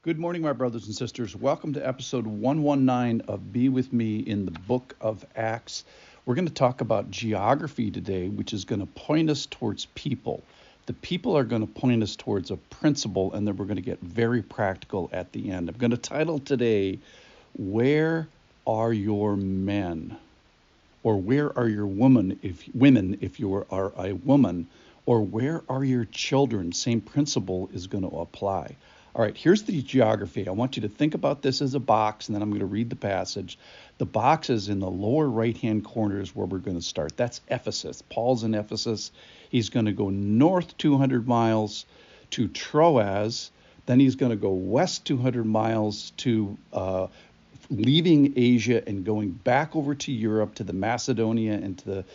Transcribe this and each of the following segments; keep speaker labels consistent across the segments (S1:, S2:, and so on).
S1: Good morning, my brothers and sisters. Welcome to episode 119 of Be With Me in the book of Acts. We're going to talk about geography today, which is going to point us towards people. The people are going to point us towards a principle, and then we're going to get very practical at the end. I'm going to title today, Where Are Your Men? Or where are your women if you are a woman? Or where are your children? Same principle is going to apply. All right, here's the geography. I want you to think about this as a box, and then I'm going to read the passage. The box is in the lower right-hand corner is where we're going to start. That's Ephesus. Paul's in Ephesus. He's going to go north 200 miles to Troas. Then he's going to go west 200 miles to leaving Asia and going back over to Europe, to the Macedonia, and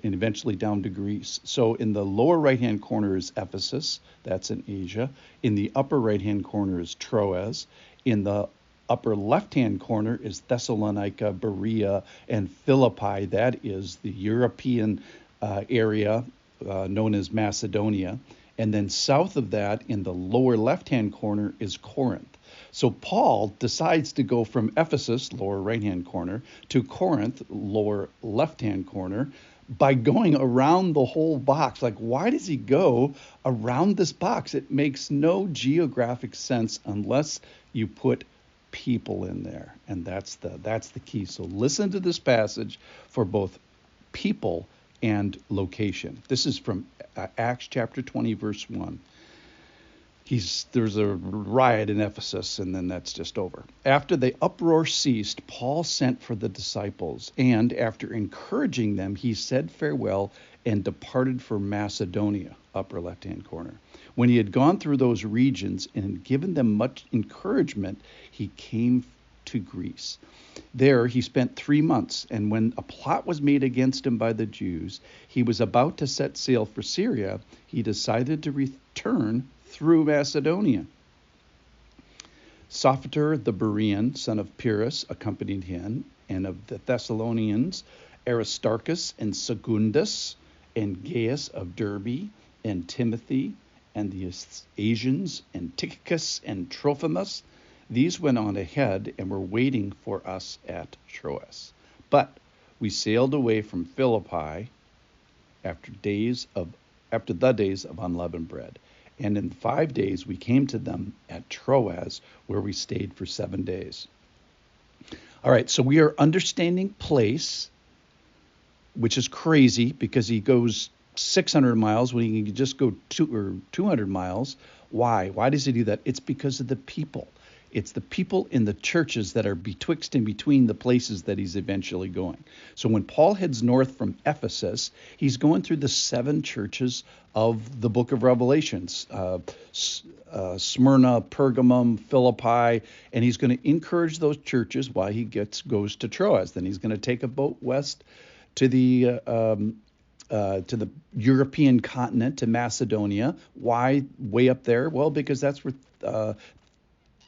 S1: eventually down to Greece. So in the lower right-hand corner is Ephesus, that's in Asia. In the upper right-hand corner is Troas. In the upper left-hand corner is Thessalonica, Berea, and Philippi. That is the European area known as Macedonia. And then south of that, in the lower left-hand corner, is Corinth. So Paul decides to go from Ephesus, lower right-hand corner, to Corinth, lower left-hand corner, by going around the whole box. Like, why does he go around this box? It makes no geographic sense unless you put people in there. And that's the key. So listen to this passage for both people and location. This is from Acts chapter 20, verse 1. There's a riot in Ephesus, and then that's just over. After the uproar ceased, Paul sent for the disciples, and after encouraging them, he said farewell and departed for Macedonia, upper left-hand corner. When he had gone through those regions and had given them much encouragement, he came to Greece. There he spent 3 months, and when a plot was made against him by the Jews, he was about to set sail for Syria. He decided to return through Macedonia. Sophater the Berean, son of Pyrrhus, accompanied him, and of the Thessalonians, Aristarchus and Secundus, and Gaius of Derbe, and Timothy, and the Asians, and Tychicus and Trophimus. These went on ahead and were waiting for us at Troas. But we sailed away from Philippi after the days of unleavened bread. And in 5 days we came to them at Troas, where we stayed for 7 days. All right, so we are understanding place, which is crazy because he goes 600 miles when he can just go 200 miles. Why? Why does he do that? It's because of the people. It's the people in the churches that are betwixt and between the places that he's eventually going. So when Paul heads north from Ephesus, he's going through the 7 churches of the book of Revelations, Smyrna, Pergamum, Philippi, and he's going to encourage those churches while he goes to Troas. Then he's going to take a boat west to the European continent, to Macedonia. Why way up there? Well, because that's where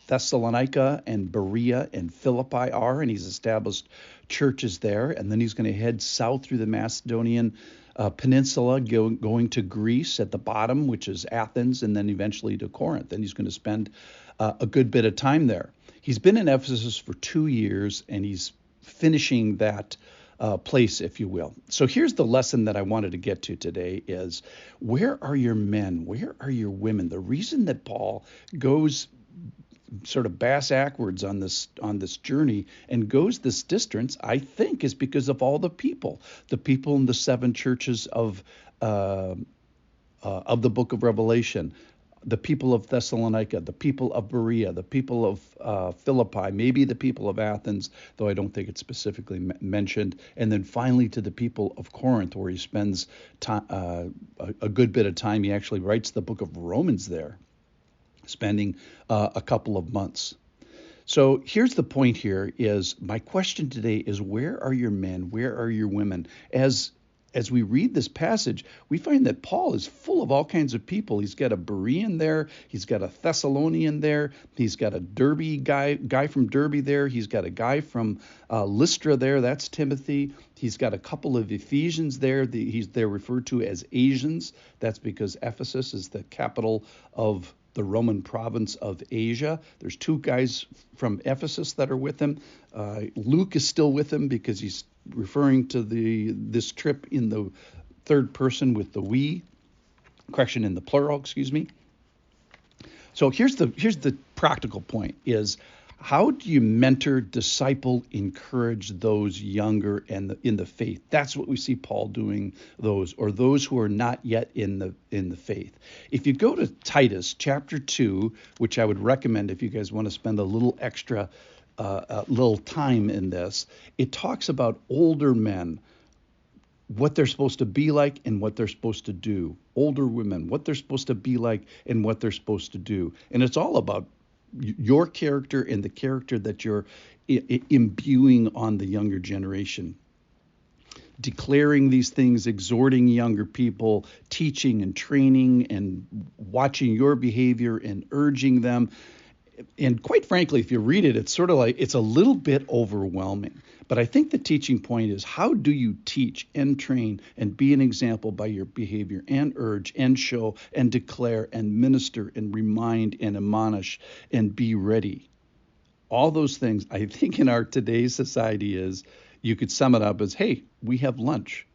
S1: Thessalonica and Berea and Philippi are, and he's established churches there. And then he's going to head south through the Macedonian peninsula, going to Greece at the bottom, which is Athens, and then eventually to Corinth. And he's going to spend a good bit of time there. He's been in Ephesus for 2 years, and he's finishing that place, if you will. So here's the lesson that I wanted to get to today is, where are your men? Where are your women? The reason that Paul goes sort of bass-ackwards on this journey and goes this distance, I think, is because of all the people in the 7 churches of the book of Revelation, the people of Thessalonica, the people of Berea, the people of Philippi, maybe the people of Athens, though I don't think it's specifically mentioned, and then finally to the people of Corinth, where he spends a good bit of time. He actually writes the book of Romans there, spending a couple of months. So here's the point here is, my question today is, where are your men? Where are your women? As we read this passage, we find that Paul is full of all kinds of people. He's got a Berean there. He's got a Thessalonian there. He's got a Derbe guy from Derbe there. He's got a guy from Lystra there. That's Timothy. He's got a couple of Ephesians there. They're referred to as Asians. That's because Ephesus is the capital of the Roman province of Asia. There's two guys from Ephesus that are with him. Luke is still with him because he's referring to this trip in the third person with the we, correction, in the plural, excuse me. So here's the practical point is, how do you mentor, disciple, encourage those younger and in the faith? That's what we see Paul doing, those who are not yet in the faith. If you go to Titus chapter 2, which I would recommend if you guys want to spend a little extra little time in this, it talks about older men, what they're supposed to be like and what they're supposed to do. Older women, what they're supposed to be like and what they're supposed to do. And it's all about your character and the character that you're imbuing on the younger generation. Declaring these things, exhorting younger people, teaching and training and watching your behavior and urging them. And quite frankly, if you read it, it's sort of like it's a little bit overwhelming. But I think the teaching point is, how do you teach and train and be an example by your behavior and urge and show and declare and minister and remind and admonish and be ready? All those things, I think, in our today's society is, you could sum it up as, hey, we have lunch.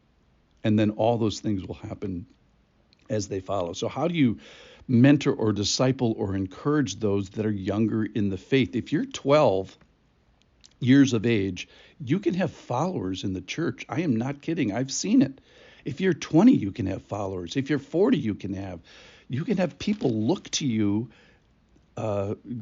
S1: And then all those things will happen as they follow. So how do you mentor or disciple or encourage those that are younger in the faith? If you're 12 years of age, you can have followers in the church. I am not kidding. I've seen it. If you're 20, you can have followers. If you're 40, you can have people look to you.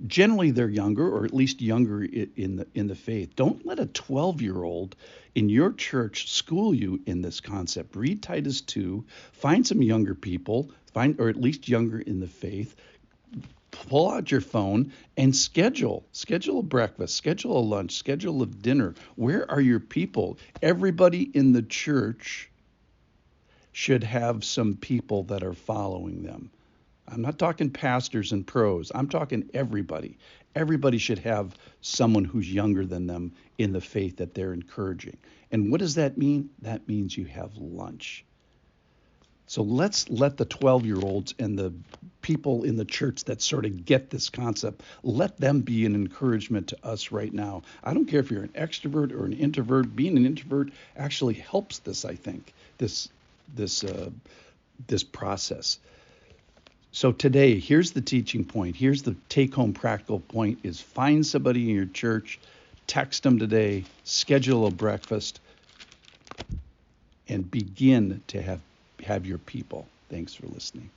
S1: Generally, they're younger, or at least younger in the faith. Don't let a 12-year-old in your church school you in this concept. Read Titus 2. Find some younger people, or at least younger in the faith. Pull out your phone and schedule a breakfast, schedule a lunch, schedule a dinner. Where are your people? Everybody in the church should have some people that are following them. I'm not talking pastors and pros. I'm talking everybody. Everybody should have someone who's younger than them in the faith that they're encouraging. And what does that mean? That means you have lunch. So let's let the 12-year-olds and the people in the church that sort of get this concept, let them be an encouragement to us right now. I don't care if you're an extrovert or an introvert. Being an introvert actually helps this, I think, this process. So today, here's the teaching point. Here's the take-home practical point is, find somebody in your church, text them today, schedule a breakfast, and begin to have your people. Thanks for listening.